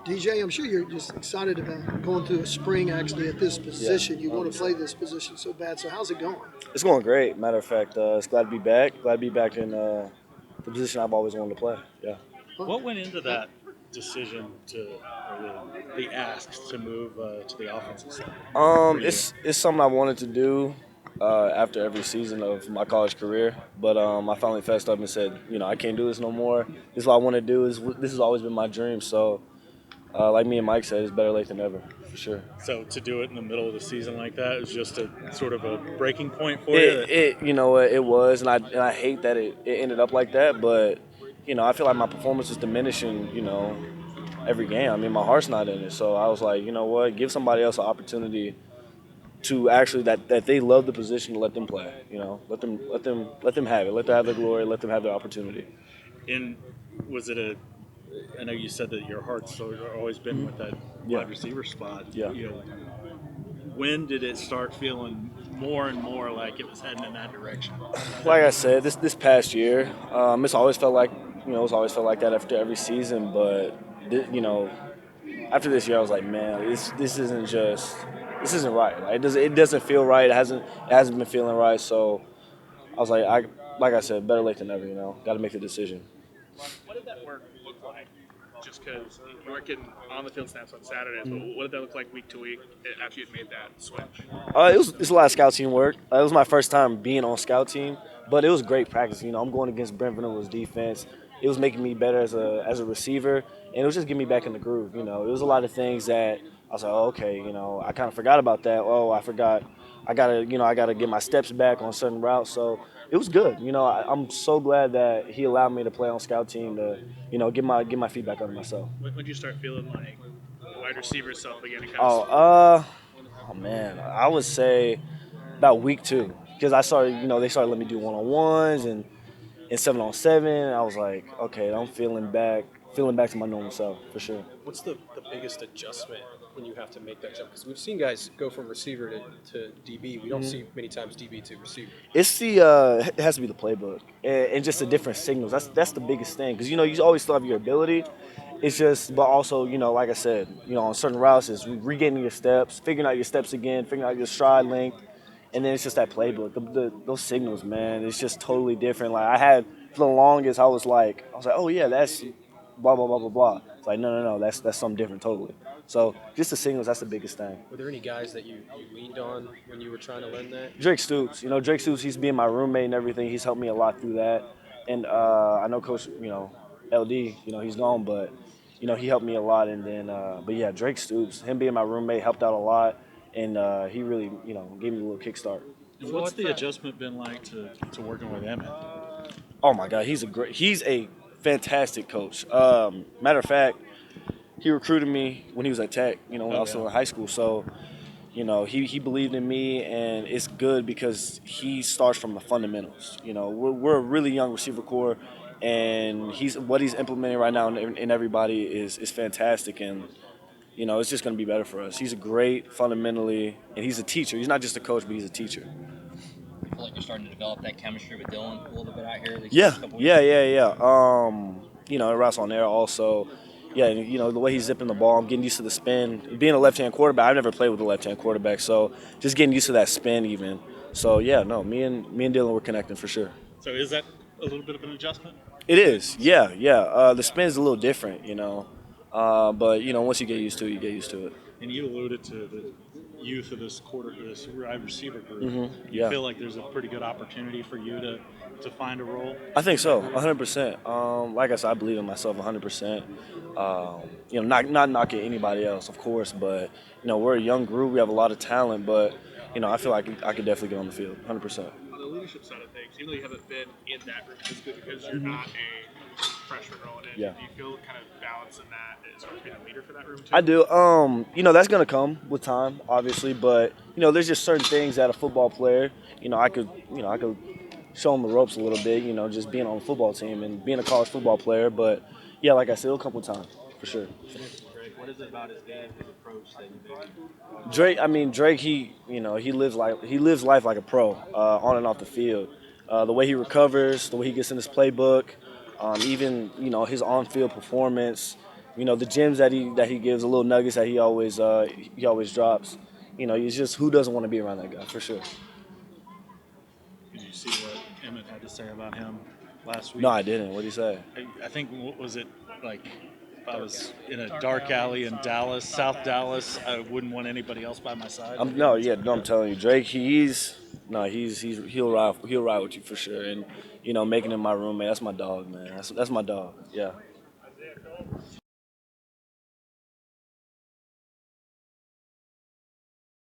DJ, I'm sure you're just excited about going through a spring actually at this position. You want to play this position so bad. So how's it going? It's going great. Matter of fact, it's glad to be back. Glad to be back in the position I've always wanted to play. Yeah. What went into that decision or the ask to move to the offensive side? It's something I wanted to do after every season of my college career, but I finally fessed up and said, I can't do this no more. This is what I want to do. This has always been my dream. So, like me and Mike said, it's better late than never, for sure. So to do it in the middle of the season like that is just a sort of a breaking point for you. It was, and I hate that it ended up like that, but I feel like my performance is diminishing, every game. I mean, my heart's not in it. So I was like, you know what, give somebody else an opportunity to actually that they love the position to let them play. Let them have it. Let them have their glory. Let them have their opportunity. And was it I know you said that your heart's always been with that wide receiver spot. Yeah. When did it start feeling more and more like it was heading in that direction? Like I said, this past year, it's always felt like that after every season. But after this year, I was like, man, this isn't right. Like, it doesn't feel right. It hasn't been feeling right. So I was like I said, better late than never. Got to make the decision. What did that work look like? Just because you weren't getting on the field snaps on Saturdays, but what did that look like week to week after you'd made that switch? It's a lot of scout team work. It was my first time being on scout team, but it was great practice. I'm going against Brent Venables' defense. It was making me better as a receiver, and it was just getting me back in the groove. It was a lot of things that I was like, oh, okay, I kind of forgot about that. Oh, I forgot. I gotta get my steps back on certain routes. So it was good. I'm so glad that he allowed me to play on scout team to, get my feet back under myself. When did you start feeling like wide receiver self again? Oh man, I would say about week 2 because I started, they started letting me do 1-on-1s and 7-on-7. I was like, okay, I'm feeling back to my normal self for sure. What's the biggest adjustment when you have to make that jump? Because we've seen guys go from receiver to DB. We don't see many times DB to receiver. It's it has to be the playbook and just the different signals. That's the biggest thing because you always still have your ability. It's just, but also like I said, on certain routes, it's regaining your steps, figuring out your steps again, figuring out your stride length, and then it's just that playbook. Those signals, man, it's just totally different. Like I had for the longest, I was like, oh yeah, that's blah blah blah blah blah. It's like no, that's something different totally. So just the signals, that's the biggest thing. Were there any guys that you leaned on when you were trying to learn that? Drake Stoops. Drake Stoops, he's being my roommate and everything. He's helped me a lot through that. And I know Coach, LD, he's gone, but, he helped me a lot. And then, but yeah, Drake Stoops, him being my roommate helped out a lot. And he really, gave me a little kickstart. What's the adjustment been like to working with Emmett? Oh my God, he's a fantastic coach. Matter of fact, he recruited me when he was at Tech, when I was still in high school. So, he believed in me, and it's good because he starts from the fundamentals. We're a really young receiver core, and what he's implementing right now in everybody is fantastic, and it's just going to be better for us. He's great fundamentally, and he's a teacher. He's not just a coach, but he's a teacher. I feel like you're starting to develop that chemistry with Dylan a little bit out here. Yeah. It routes on there also. Yeah, the way he's zipping the ball, I'm getting used to the spin. Being a left-hand quarterback, I've never played with a left-hand quarterback, so just getting used to that spin even. So yeah, no, me and Dylan were connecting for sure. So is that a little bit of an adjustment? It is, yeah. The spin's a little different, but once you get used to it, you get used to it. And you alluded to the youth of this wide receiver group. Mm-hmm. You feel like there's a pretty good opportunity for you to find a role? I think so, 100%. Like I said, I believe in myself 100%. Not knocking anybody else, of course, but we're a young group. We have a lot of talent, but I feel like I could definitely get on the field, 100%. On the leadership side of things, even though you haven't been in that room as good because you're not a freshman rolling in, do you feel kind of balancing that as sort of being a leader for that room too? I do. That's gonna come with time, obviously, but there's just certain things that a football player, I could show them the ropes a little bit, just being on the football team and being a college football player. But yeah, like I said, it'll come with time for sure. Drake, what is it about his game, his approach that you Drake, he lives life like a pro, on and off the field. The way he recovers, the way he gets in his playbook, even his on-field performance. You know, the gems that he gives, the little nuggets that he always drops. You know, it's just who doesn't want to be around that guy for sure. Did you see what Emmett had to say about him last week? No, I didn't. What did he say? I think, what was it, like, if I was in a dark alley in Dallas, South Dallas, I wouldn't want anybody else by my side. I'm telling you, Drake. He'll ride with you for sure. And you know, making him my roommate, that's my dog, man. That's my dog. Yeah.